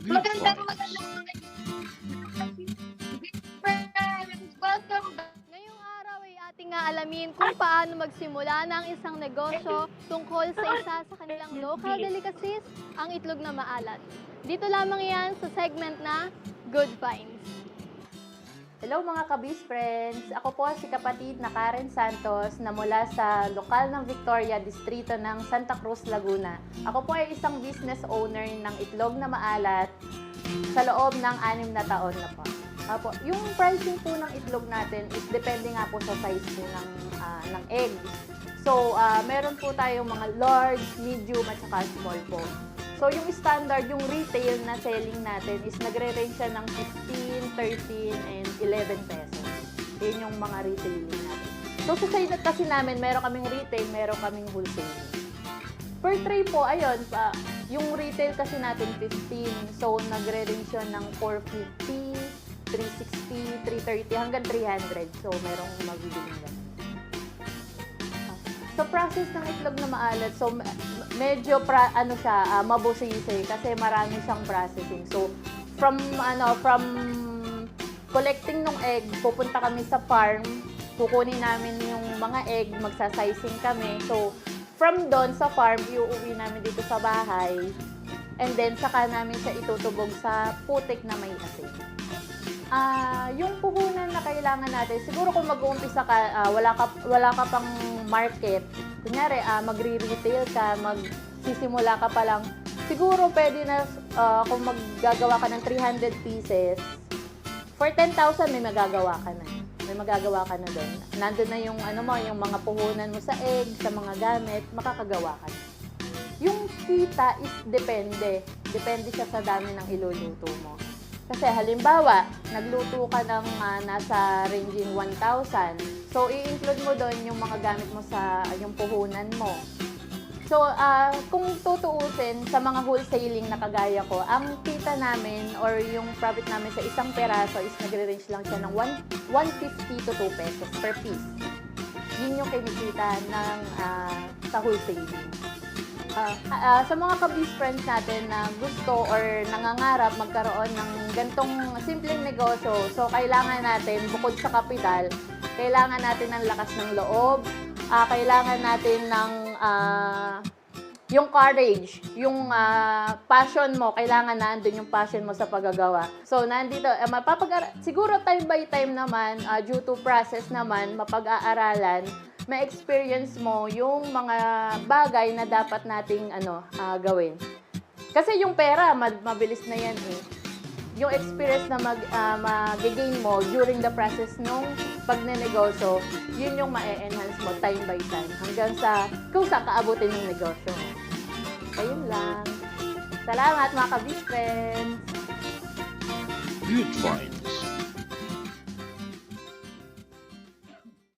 Good Magandang vibes. magandang friends, welcome back. Ngayong araw ay ating aalamin kung paano magsimula ng isang negosyo tungkol sa isa sa kanilang local delicacies, ang itlog na maalat. Dito lamang yan sa segment na Good Finds. Hello mga kabis friends! Ako po si kapatid na Karen Santos na mula sa lokal ng Victoria, distrito ng Santa Cruz, Laguna. Ako po ay isang business owner ng itlog na maalat sa loob ng 6 na taon na po. Yung pricing po ng itlog natin is depende nga po sa size po ng egg. So, meron po tayong mga large, medium at saka small po. So, yung standard, yung retail na selling natin is nagre-range siya ng 15, 13, and 11 pesos. Yun yung mga retailing natin. So, sa side kasi namin, meron kaming retail, meron kaming wholesale. Per tray po, ayun, yung retail kasi natin 15. So, nagre-range siya ng 450, 360, 330, hanggang 300. So, merong mabibiling ganun. Sa process ng itlog na maalat, so medyo mabusisi kasi marami siyang processing. So from collecting ng egg, pupunta kami sa farm, kukunin namin yung mga egg, magsa-sizing kami. So from doon sa farm, iuwi namin dito sa bahay. And then saka namin siya itutubog sa putik na may asin. Yung puhunan na kailangan natin, siguro kung mag-uumpisa ka, wala ka pang market, kunyari, magre-retail ka, magsisimula ka pa lang, siguro pwede na, kung maggagawa ka ng 300 pieces, for 10,000 may magagawa ka na. May magagawa ka na doon. Nandun na yung, yung mga puhunan mo sa egg, sa mga gamit, makakagawa ka na. Yung kita is depende. Depende siya sa dami ng iluluto mo. Kasi halimbawa, nagluto ka ng nasa ranging 1,000. So, i-include mo doon yung mga gamit mo sa yung puhunan mo. So, kung tutuusin sa mga wholesaling na kagaya ko, ang kita namin or yung profit namin sa isang peraso is nagre-range lang siya ng 150 to 2 pesos per piece. Yun yung kinikita ng sa wholesaling. Sa mga kabis friends natin na gusto or nangangarap magkaroon ng gantong simpleng negosyo, so kailangan natin, bukod sa kapital, kailangan natin ng lakas ng loob, kailangan natin ng yung courage, yung passion mo, kailangan nandun yung passion mo sa paggagawa. So, nandito, siguro time by time naman, due to process naman, mapag-aaralan, ma-experience mo yung mga bagay na dapat nating gawin. Kasi yung pera, mabilis na yan eh. Yung experience na mag-gain mo during the process nung pagnenegosyo, yun yung ma-enhance mo time by time hanggang sa kung saan kaabutin yung negosyo. Ayun lang. Salamat mga ka-biz friends! Good vibes.